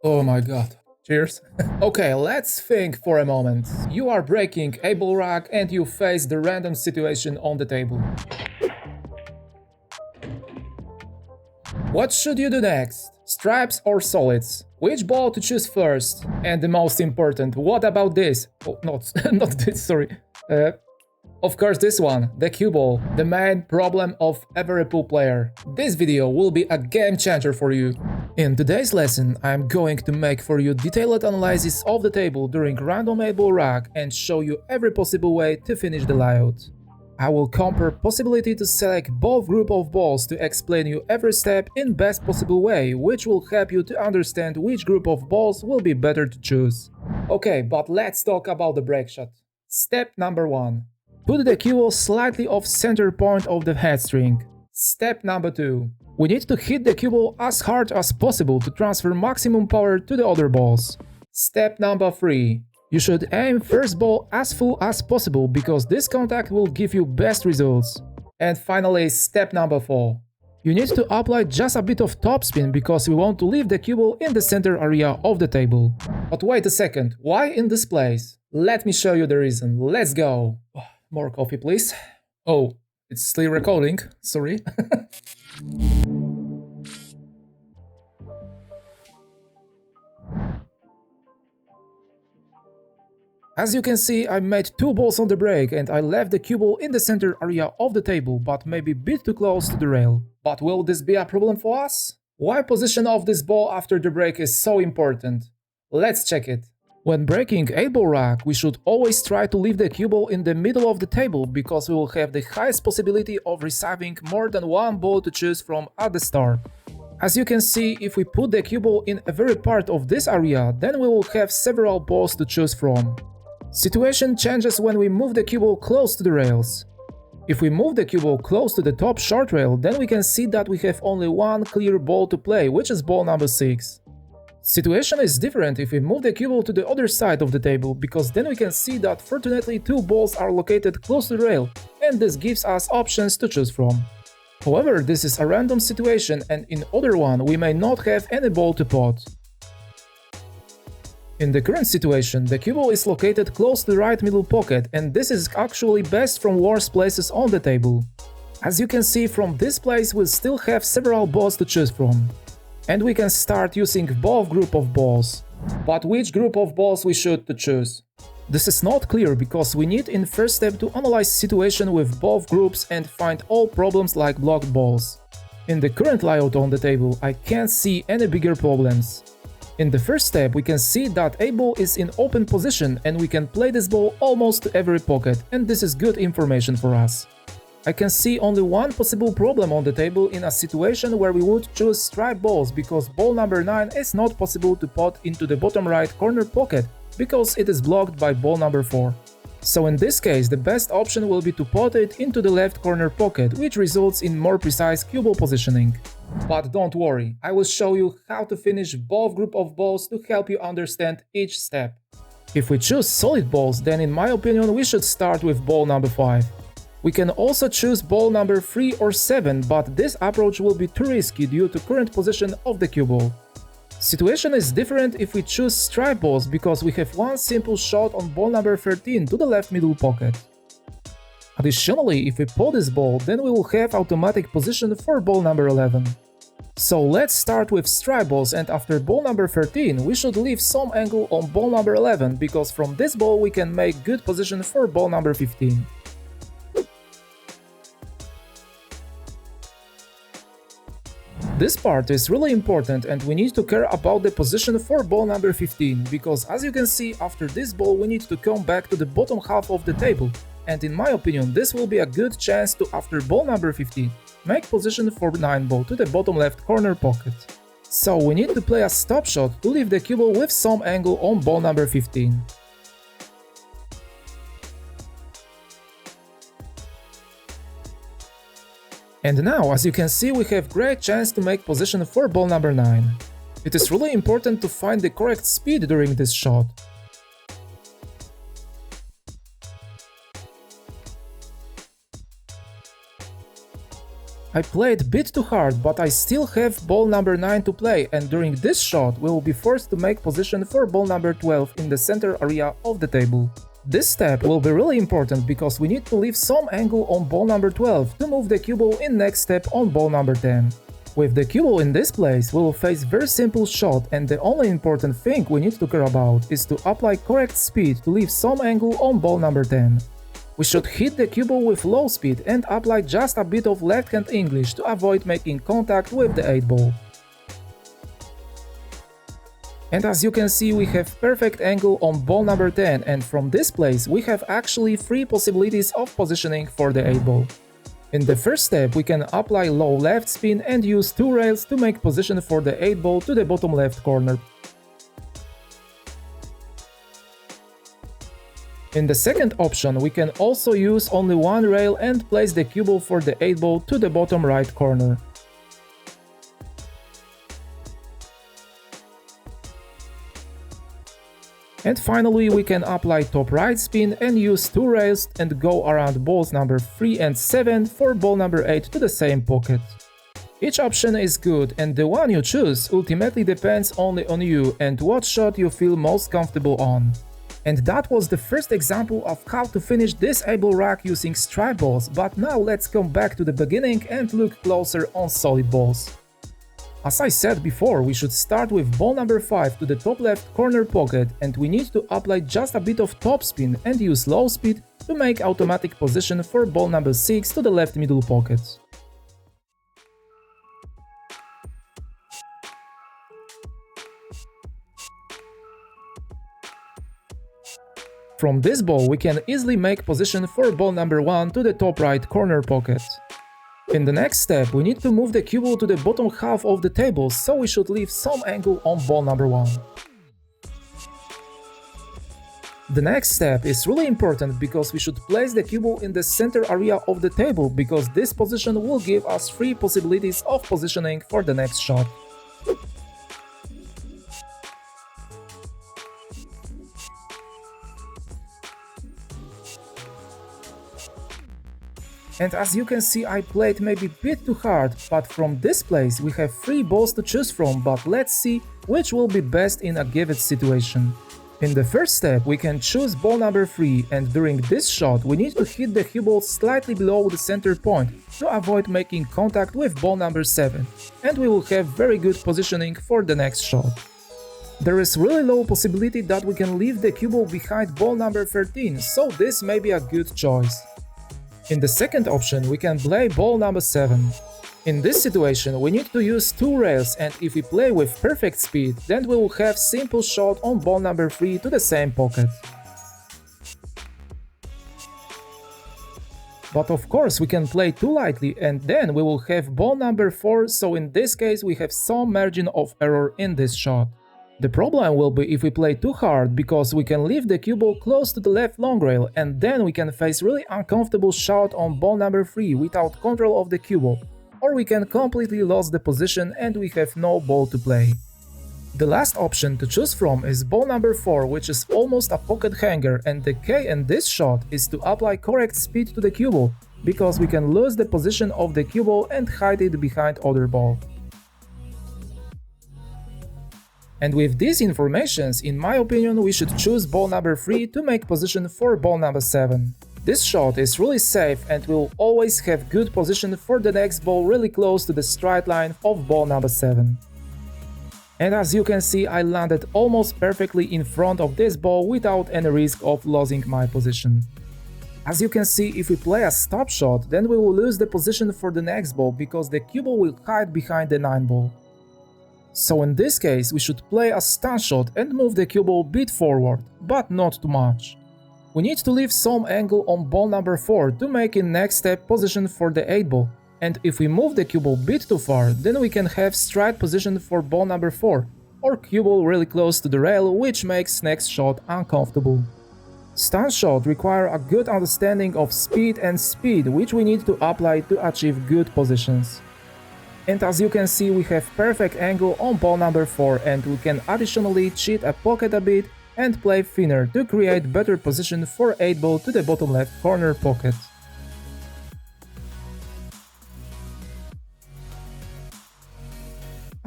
Oh my god. Cheers. Okay, let's think for a moment. You are breaking a ball rack and you face the random situation on the table. What should you do next? Stripes or solids? Which ball to choose first? And the most important, what about this? Oh, not, not this, sorry. Of course this one, the cue ball, the main problem of every pool player. This video will be a game changer for you. In today's lesson, I'm going to make for you detailed analysis of the table during random 8-ball rack and show you every possible way to finish the layout. I will compare possibility to select both group of balls to explain you every step in best possible way, which will help you to understand which group of balls will be better to choose. Okay, but let's talk about the break shot. Step number 1. Put the cue ball slightly off center point of the head string. Step number 2. We need to hit the cue ball as hard as possible to transfer maximum power to the other balls. Step number 3. You should aim first ball as full as possible because this contact will give you best results. And finally, step number 4. You need to apply just a bit of topspin because we want to leave the cue ball in the center area of the table. But wait a second, why in this place? Let me show you the reason, let's go! More coffee please. Oh, it's still recording, sorry. As you can see, I made 2 balls on the break and I left the cue ball in the center area of the table, but maybe a bit too close to the rail. But will this be a problem for us? Why position of this ball after the break is so important? Let's check it. When breaking 8-ball rack, we should always try to leave the cue ball in the middle of the table because we will have the highest possibility of receiving more than one ball to choose from at the start. As you can see, if we put the cue ball in every part of this area, then we will have several balls to choose from. Situation changes when we move the cue ball close to the rails. If we move the cue ball close to the top short rail, then we can see that we have only one clear ball to play, which is ball number 6. Situation is different if we move the cue ball to the other side of the table, because then we can see that fortunately 2 balls are located close to the rail, and this gives us options to choose from. However, this is a random situation and in other one we may not have any ball to pot. In the current situation, the cue ball is located close to the right middle pocket, and this is actually best from worst places on the table. As you can see, from this place we still have several balls to choose from. And we can start using both group of balls. But which group of balls we should to choose? This is not clear because we need in first step to analyze situation with both groups and find all problems like blocked balls. In the current layout on the table, I can't see any bigger problems. In the first step, we can see that a ball is in open position and we can play this ball almost to every pocket, and this is good information for us. I can see only one possible problem on the table in a situation where we would choose stripe balls because ball number 9 is not possible to pot into the bottom right corner pocket because it is blocked by ball number 4. So in this case, the best option will be to pot it into the left corner pocket, which results in more precise cue ball positioning. But don't worry, I will show you how to finish both group of balls to help you understand each step. If we choose solid balls, then in my opinion we should start with ball number 5. We can also choose ball number 3 or 7, but this approach will be too risky due to current position of the cue ball. Situation is different if we choose stripe balls because we have one simple shot on ball number 13 to the left middle pocket. Additionally, if we pot this ball, then we will have automatic position for ball number 11. So let's start with stripe balls, and after ball number 13 we should leave some angle on ball number 11 because from this ball we can make good position for ball number 15. This part is really important and we need to care about the position for ball number 15, because as you can see, after this ball we need to come back to the bottom half of the table, and in my opinion this will be a good chance to, after ball number 15, make position for 9 ball to the bottom left corner pocket. So we need to play a stop shot to leave the cue ball with some angle on ball number 15. And now, as you can see, we have great chance to make position for ball number 9. It is really important to find the correct speed during this shot. I played a bit too hard, but I still have ball number 9 to play, and during this shot we will be forced to make position for ball number 12 in the center area of the table. This step will be really important because we need to leave some angle on ball number 12 to move the cue ball in next step on ball number 10. With the cue ball in this place, we will face very simple shot, and the only important thing we need to care about is to apply correct speed to leave some angle on ball number 10. We should hit the cue ball with low speed and apply just a bit of left-hand English to avoid making contact with the 8 ball. And as you can see, we have perfect angle on ball number 10, and from this place we have actually 3 possibilities of positioning for the 8 ball. In the first step we can apply low left spin and use 2 rails to make position for the 8 ball to the bottom left corner. In the second option we can also use only 1 rail and place the cue ball for the 8 ball to the bottom right corner. And finally we can apply top right spin and use 2 rails and go around balls number 3 and 7 for ball number 8 to the same pocket. Each option is good, and the one you choose ultimately depends only on you and what shot you feel most comfortable on. And that was the first example of how to finish this able rack using stripe balls, but now let's come back to the beginning and look closer on solid balls. As I said before, we should start with ball number 5 to the top left corner pocket, and we need to apply just a bit of top spin and use low speed to make automatic position for ball number 6 to the left middle pocket. From this ball we can easily make position for ball number 1 to the top right corner pocket. In the next step we need to move the cue ball to the bottom half of the table, so we should leave some angle on ball number 1. The next step is really important because we should place the cue ball in the center area of the table, because this position will give us 3 possibilities of positioning for the next shot. And as you can see, I played maybe a bit too hard, but from this place we have 3 balls to choose from, but let's see which will be best in a given situation. In the first step we can choose ball number 3, and during this shot we need to hit the cue ball slightly below the center point to avoid making contact with ball number 7, and we will have very good positioning for the next shot. There is really low possibility that we can leave the cue ball behind ball number 13, so this may be a good choice. In the second option we can play ball number 7. In this situation we need to use 2 rails, and if we play with perfect speed, then we will have simple shot on ball number 3 to the same pocket. But of course we can play too lightly, and then we will have ball number 4, so in this case we have some margin of error in this shot. The problem will be if we play too hard, because we can leave the cue ball close to the left long rail, and then we can face really uncomfortable shot on ball number 3 without control of the cue ball, or we can completely lose the position and we have no ball to play. The last option to choose from is ball number 4, which is almost a pocket hanger, and the key in this shot is to apply correct speed to the cue ball, because we can lose the position of the cue ball and hide it behind other ball. And with these informations, in my opinion, we should choose ball number 3 to make position for ball number 7. This shot is really safe and will always have good position for the next ball really close to the straight line of ball number 7. And as you can see, I landed almost perfectly in front of this ball without any risk of losing my position. As you can see, if we play a stop shot, then we will lose the position for the next ball, because the cue ball will hide behind the 9 ball. So in this case we should play a stun shot and move the cue ball a bit forward, but not too much. We need to leave some angle on ball number 4 to make in next step position for the 8 ball, and if we move the cue ball a bit too far, then we can have straight position for ball number 4, or cue ball really close to the rail, which makes next shot uncomfortable. Stun shot require a good understanding of speed and speed, which we need to apply to achieve good positions. And as you can see, we have perfect angle on ball number 4, and we can additionally cheat a pocket a bit and play thinner to create better position for 8 ball to the bottom left corner pocket.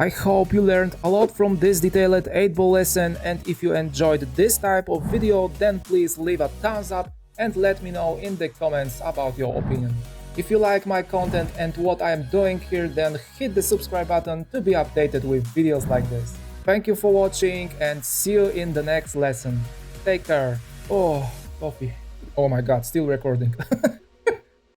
I hope you learned a lot from this detailed 8-ball lesson, and if you enjoyed this type of video, then please leave a thumbs up and let me know in the comments about your opinion. If you like my content and what I am doing here, then hit the subscribe button to be updated with videos like this. Thank you for watching and see you in the next lesson. Take care. Oh, coffee. Oh my god, still recording.